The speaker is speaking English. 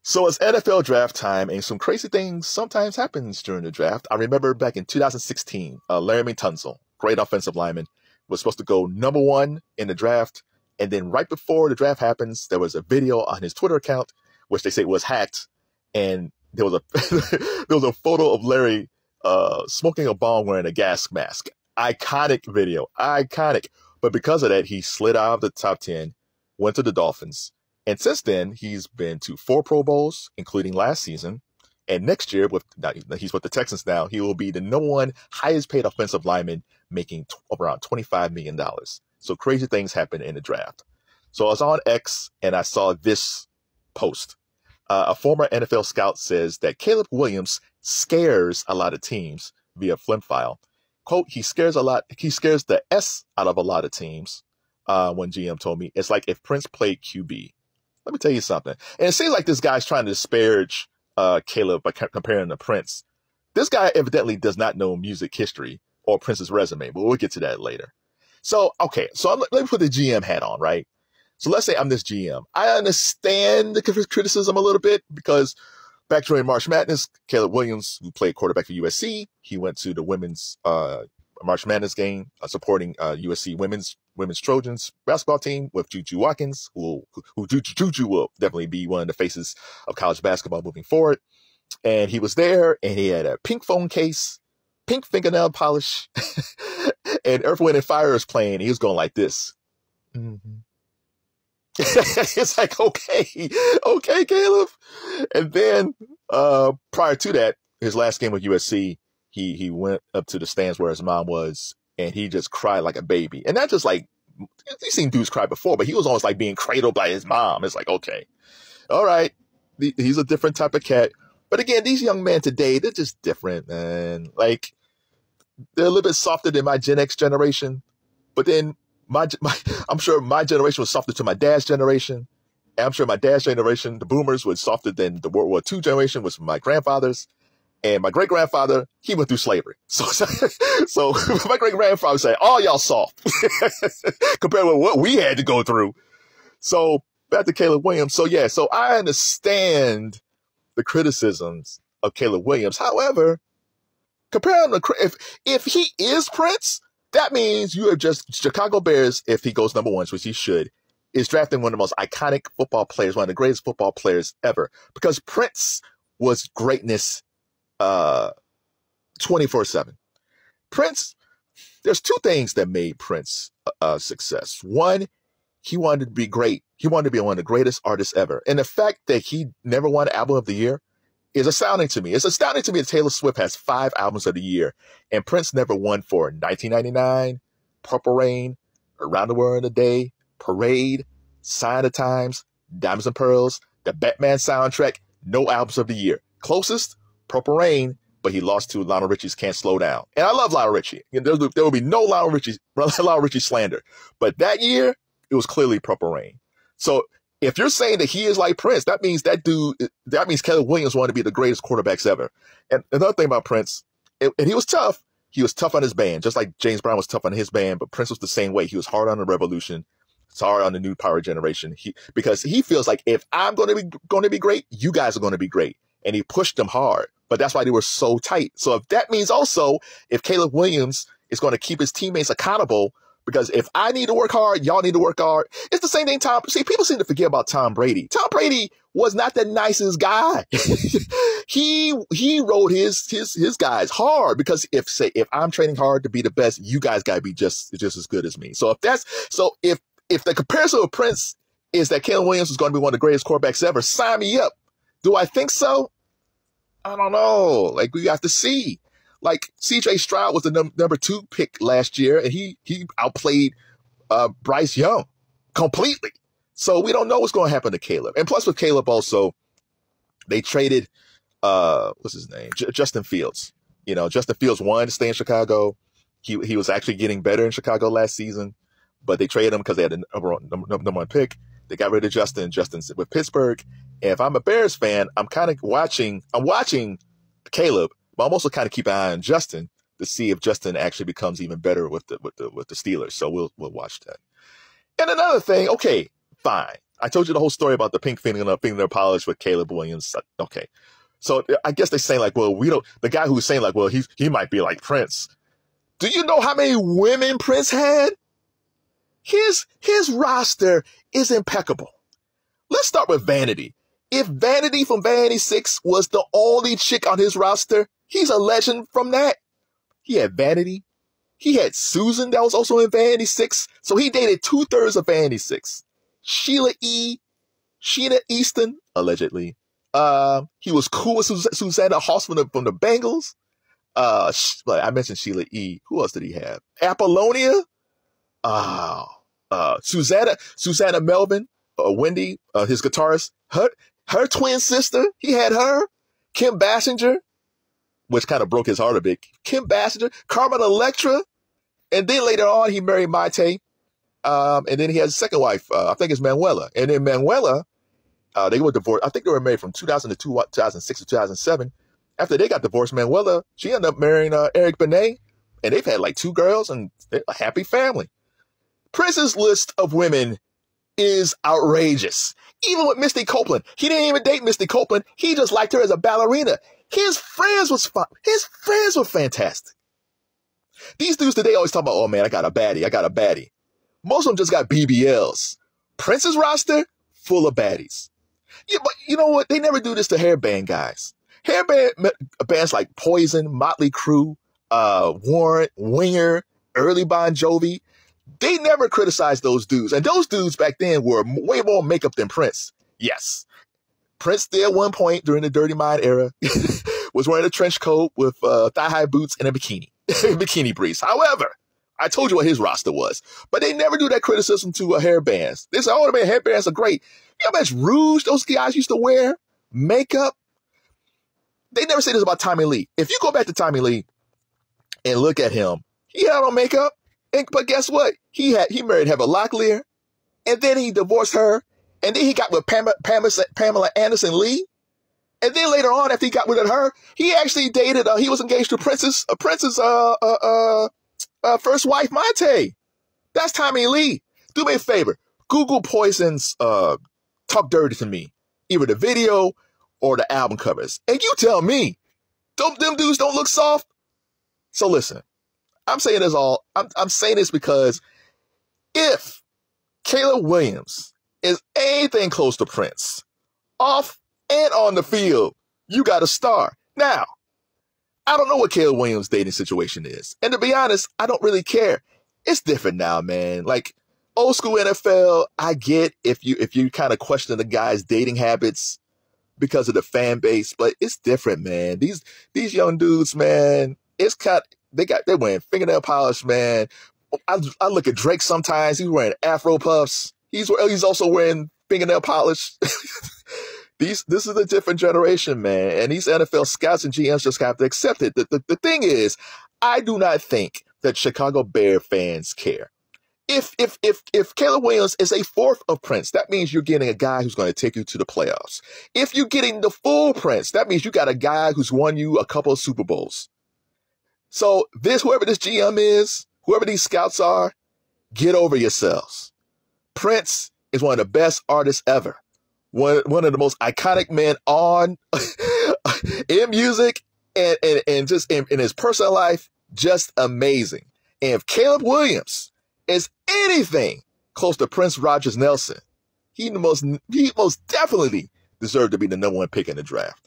So it's NFL draft time, and some crazy things sometimes happens during the draft. I remember back in 2016, Laramey Tunsil, great offensive lineman, was supposed to go number one in the draft. And then right before the draft happens, there was a video on his Twitter account, which they say was hacked. And there was a there was a photo of Larry smoking a bong wearing a gas mask. Iconic video, iconic. But because of that, he slid out of the top 10, went to the Dolphins. And since then, he's been to 4 Pro Bowls, including last season. And next year, he's with the Texans now, he will be the number one highest paid offensive lineman, making around $25 million. So crazy things happen in the draft. So I was on X and I saw this post. A former NFL scout says that Caleb Williams scares a lot of teams via Flim File. Quote, he scares the S out of a lot of teams. When GM told me, it's like if Prince played QB. Let me tell you something. And it seems like this guy's trying to disparage Caleb by comparing to Prince. This guy evidently does not know music history or Prince's resume, but we'll get to that later. So, okay, so let me put the GM hat on, right? So let's say I'm this GM. I understand the criticism a little bit because back during March Madness, Caleb Williams, who played quarterback for USC, he went to the women's March Madness game supporting USC women's Trojans basketball team with Juju Watkins, who Juju will definitely be one of the faces of college basketball moving forward. And he was there, and he had a pink phone case, pink fingernail polish, and Earth, Wind, and Fire is playing. He was going like this. Mm-hmm. It's like, okay, Caleb. And then prior to that, his last game with USC, he went up to the stands where his mom was, and he just cried like a baby. And not just like, you've seen dudes cry before, but he was almost like being cradled by his mom. It's like, okay, all right, he's a different type of cat. But again, these young men today, they're just different, man. Like, they're a little bit softer than my Gen X generation. But then I'm sure my generation was softer to my dad's generation. And I'm sure my dad's generation, the boomers, was softer than the World War II generation, was my grandfather's. And my great-grandfather, he went through slavery. So my great-grandfather said, all y'all soft compared with what we had to go through. So back to Caleb Williams. So yeah, so I understand the criticisms of Caleb Williams. However, comparing if he is Prince, that means you are just Chicago Bears, if he goes number one, which he should, is drafting one of the most iconic football players, one of the greatest football players ever. Because Prince was greatness 24/7. Prince, there's 2 things that made Prince a success. One, he wanted to be great. He wanted to be one of the greatest artists ever. And the fact that he never won Album of the Year is astounding to me. It's astounding to me that Taylor Swift has 5 albums of the year, and Prince never won for 1999, Purple Rain, Around the World in a Day, Parade, Sign of the Times, Diamonds and Pearls, the Batman soundtrack, no albums of the year. Closest, Purple Rain, but he lost to Lionel Richie's Can't Slow Down. And I love Lionel Richie. There will be no Lionel Richie slander. But that year, it was clearly Purple Rain. So if you're saying that he is like Prince, that means Caleb Williams wanted to be the greatest quarterbacks ever. And another thing about Prince, and he was tough. He was tough on his band, just like James Brown was tough on his band, but Prince was the same way. He was hard on the revolution. It's hard on the new power generation. Because he feels like if I'm going to be great, you guys are going to be great. And he pushed them hard. But that's why they were so tight. So if that means also, if Caleb Williams is going to keep his teammates accountable, because if I need to work hard, y'all need to work hard. It's the same thing. People seem to forget about Tom Brady. Tom Brady was not the nicest guy. he rode his guys hard because if I'm training hard to be the best, you guys got to be just as good as me. So if the comparison with Prince is that Caleb Williams is going to be one of the greatest quarterbacks ever, sign me up. Do I think so? I don't know. Like, we have to see. Like, C.J. Stroud was the number 2 pick last year, and he outplayed Bryce Young completely. So we don't know what's going to happen to Caleb. And plus with Caleb also, they traded, what's his name? Justin Fields. You know, Justin Fields wanted to stay in Chicago. He was actually getting better in Chicago last season, but they traded him because they had the number 1 pick. They got rid of Justin. Justin's with Pittsburgh. And if I'm a Bears fan, I'm watching Caleb, but I'm also kind of keeping an eye on Justin to see if Justin actually becomes even better with the Steelers. So we'll watch that. And another thing, okay, fine. I told you the whole story about the pink fingernail polish with Caleb Williams. Okay. So I guess they're saying like, well, the guy who's saying like, well, he might be like Prince. Do you know how many women Prince had? His roster is impeccable. Let's start with Vanity. If Vanity from Vanity 6 was the only chick on his roster, he's a legend from that. He had Vanity. He had Susan that was also in Vanity 6. So he dated 2/3 of Vanity 6. Sheila E, Sheena Easton, allegedly. He was cool with Susannah Melvoin from the Bengals. I mentioned Sheila E. Who else did he have? Apollonia. Susannah Melvoin, Wendy, his guitarist. Her twin sister. He had her. Kim Basinger, which kind of broke his heart a bit. Kim Basinger, Carmen Electra, and then later on he married Maite. And then he has a second wife. I think it's Manuela. And then Manuela, they were divorced. I think they were married from 2002, 2006 to 2007. After they got divorced, Manuela, she ended up marrying Eric Benet, and they've had like 2 girls and they're a happy family. Prince's list of women is outrageous. Even with Misty Copeland, he didn't even date Misty Copeland. He just liked her as a ballerina. His friends was fun. His friends were fantastic. These dudes today always talk about, oh man, I got a baddie. Most of them just got BBLs. Prince's roster, full of baddies. Yeah, but you know what? They never do this to hairband guys. Hairband bands like Poison, Motley Crue, Warrant, Winger, early Bon Jovi, they never criticized those dudes. And those dudes back then were way more makeup than Prince. Yes. Prince did at one point during the Dirty Mind era was wearing a trench coat with thigh-high boots and a bikini. Bikini briefs. However, I told you what his roster was. But they never do that criticism to hairbands. They say, oh, man, hairbands are great. You know how much rouge those guys used to wear? Makeup? They never say this about Tommy Lee. If you go back to Tommy Lee and look at him, he had on makeup. But guess what? He married Heather Locklear, and then he divorced her, and then he got with Pamela Anderson Lee, and then later on, after he got with her, he actually dated. He was engaged to Prince's first wife, Maite. That's Tommy Lee. Do me a favor. Google Poison's "Talk Dirty to Me," either the video or the album covers, and you tell me, them dudes don't look soft. So listen. I'm saying this I'm saying this because if Caleb Williams is anything close to Prince, off and on the field, you got a star. Now, I don't know what Caleb Williams' dating situation is. And to be honest, I don't really care. It's different now, man. Like old school NFL, I get if you kind of question the guy's dating habits because of the fan base, but it's different, man. These young dudes, man, they're wearing fingernail polish, man. I look at Drake sometimes. He's wearing Afro puffs. He's also wearing fingernail polish. This is a different generation, man. And these NFL scouts and GMs just have to accept it. The thing is, I do not think that Chicago Bear fans care. If Caleb Williams is a fourth of Prince, that means you're getting a guy who's going to take you to the playoffs. If you're getting the full Prince, that means you got a guy who's won you a couple of Super Bowls. So whoever this GM is, whoever these scouts are, get over yourselves. Prince is one of the best artists ever. One of the most iconic men on in music and just in his personal life, just amazing. And if Caleb Williams is anything close to Prince Rodgers Nelson, he most definitely deserved to be the #1 pick in the draft.